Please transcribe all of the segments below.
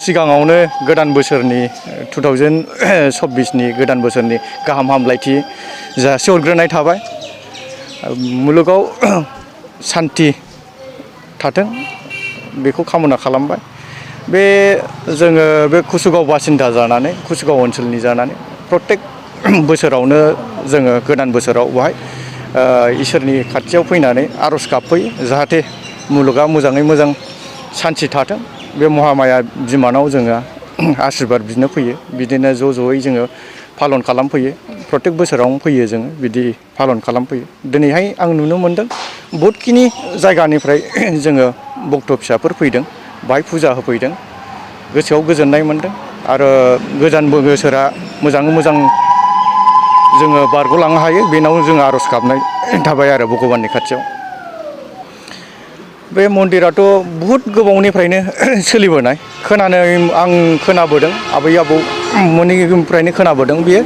सिगाङावनो गोदान बोसोरनि 2024नि गोदान बोसोरनि गाहाम हामलायथि जासिहरग्रोनाय थाबाय। मुलुगाव शान्ति थाथों बेखौ कामना खालामबाय। जोङो बे कुसुगाव बासिन्दा जानानै कुसुगाव ओनसोलनि जानानै प्रत्येक बोसोरावनो जोङो गोदान बोसोराव बेहाय इसोरनि खाथियाव फैनानै आर'ज गाबफैयो जाहाथे मुलुगा मोजाङै मोजां शान्ति थाथों। बे महामाया बिमानाव जोङो आशीर्बाद बिनो फैयो। बिदिनो ज'यै जोङो पालन खालामफैयो। प्रत्येक बोसोरावनो फैयो जोङो बिदि पालन खालामफैयो। दिनैहाय आं नुनो मोनदों बहुतखिनि जायगानिफ्राय जोङो भक्त फिसाफोर फैदों बाहाय फुजा होफैदों। गोसोआव गोजोननाय मोनदों आरो गोदान बोसोरा मोजाङै मोजां जोङो बारग'लांनो हायो बेनाव जोङो आर'ज गाबनाय थाबाय आरो भगबाननि खाथियाव। बे मन्दिराथ' बहुद गोबावनिफ्रायनो सोलिबोनाय आं खोनाबोदों आबै आबौमोननिफ्रायनो खोनाबोदों। बियो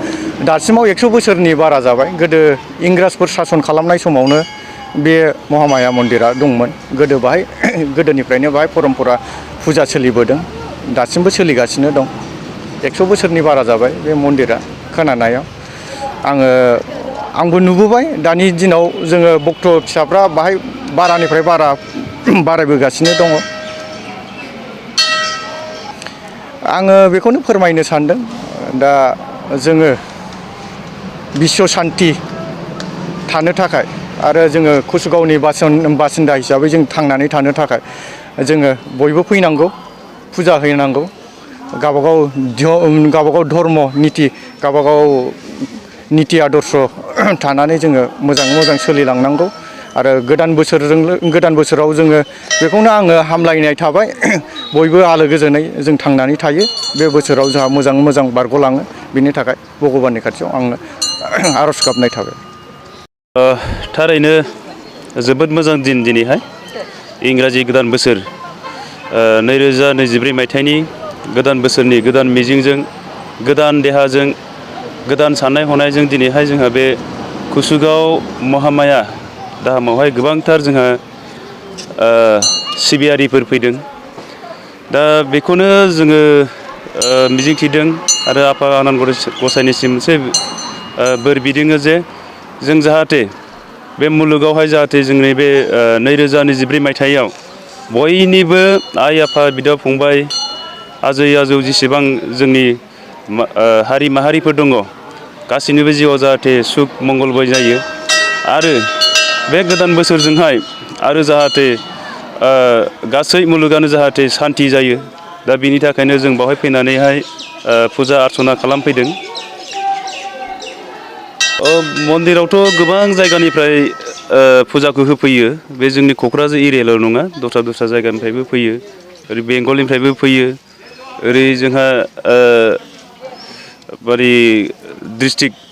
दासिमाव 100 बोसोरनि बारा जाबाय। गोदो इंराजफोर सासन खालामनाय समावनो बे महामाया मन्दिरा दंमोन। गोदोनिफ्रायनो बाहाय परम्परा फुजा सोलिबोदों दासिमबो सोलिगासिनो दं। 100 बोसोरनि बारा जाबाय बे मन्दिरा खोनानायाव। आंबो नुबोबाय दानि दिनाव जोङो भक्त फिसाफ्रा बाहाय बारानिफ्राय बारा बारायबोगासिनो दङ। आङो बेखौनो फोरमायनो सानदों दा जोङो बिश्व शान्ति थानो थाखाय आरो जोङो कुसुगावनि बासिन्दा हिसाबै जों थांनानै थानो थाखाय जोङो बयबो फैनांगौ फुजा हैनांगौ। गावबागाव धर्म निति गावबागाव निति आदर्श थानानै जोङो मोजाङै मोजां सोलिलांनांगौ। आरो गोदान बोसोराव जोङो बेखौनो आङो हामलायनाय थाबाय बयबो आलो गोजोनै जों थांनानै थायो। बे बोसोराव जोंहा मोजाङै मोजां बारग'लाङो बिनि थाखाय भगबाननि खाथियाव आङो आर'ज गाबनाय थाबाय। थारैनो जोबोद मोजां दिन दिनैहाय इंराजि गोदान बोसोर 2024 मायथाइनि गोदान बोसोरनि गोदान मिजिंजों गोदान देहाजों गोदान साननाय हनायजों दिनैहाय जोंहा बे कुसुगाव महामाया धामावहाय गोबांथार जोंहा सिबियारिफोर फैदों। दा बेखौनो जोङो मिजिंथिदों आरो आफा आनान गसाइनिसिम मोनसे बोर बिदोङो जे जों जाहाथे बे मुलुगावहाय जाहाथे जोंनि बे 2024 मायथाइयाव बयनिबो आइ आफा बिदा फंबाय आजै आजौ जेसेबां जोंनि हारि माहारिफोर दङ गासैनिबो जिउआव जाहाथे सुख मंगलमय जायो। आरो बे गोदान बोसोरजोंहाय आरो जाहाथे गासै मुलुगानो जाहाथे शान्ति जायो। दा बिनि थाखायनो जों बावहाय फैनानैहाय फुजा अर्चना खालामफैदों। मन्दिरावथ' गोबां जायगानिफ्राय फुजाखौ होफैयो। बे जोंनि क'क्राझार एरियाल' नङा दस्रा जायगानिफ्रायबो फैयो। ओरै बेंगलनिफ्रायबो फैयो। ओरै जोंहा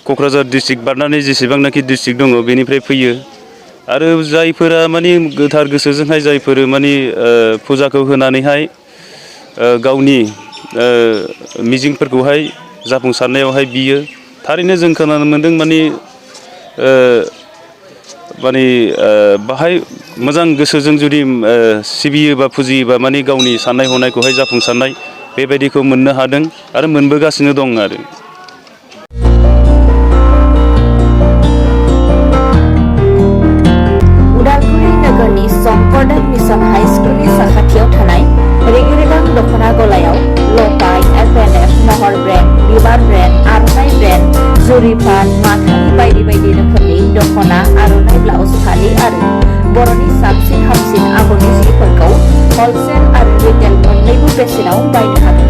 क'क्राझार डिस्ट्रिक्ट बारनानै जेसेबांनाखि डिस्ट्रिक्ट दङ बेनिफ्राय फैयो। आरो जायफोरा माने गोथार गोसोजोंहाय जायफोर माने फुजाखौ होनानैहाय गावनि मिजिंफोरखौहाय जाफुंसारनायावहाय बियो। थारैनो जों खोनानो मोन्दों बाहाय मोजां गोसोजों जुदि सिबियोबा फुजियोबा माने गावनि साननाय हनायखौहाय जाफुंसारनाय बेबायदिखौ मोननो हादों आरो मोनबोगासिनो दं आरो। उदालगुरि नोगोरनि शंकरदेव मिशन हाई स्कुलनि साखाथियाव थानाय रेगे-रेगां दख'ना गलायाव लफाय, FNF, महर ब्रेन्ड, बिबार ब्रेन्ड, आर'नाइ ब्रेन्ड, जुरिफान, माथानि बायदि बायदि रोखोमनि दख'ना, आर'नाइ ब्लाउस, फालि आरो बर'नि साबसिन हामसिन आगरनि जिफोरखौ हलसेल आरो रिटेल मोन्नैबो बेसेनाव बायनो हागोन।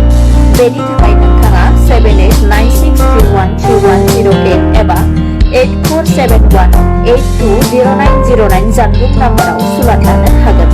बेनि थाखाय नोंथाङा 7896313108 एबा 8471820909 जानबुं नाम्बाराव सुलाद लानो हागोन।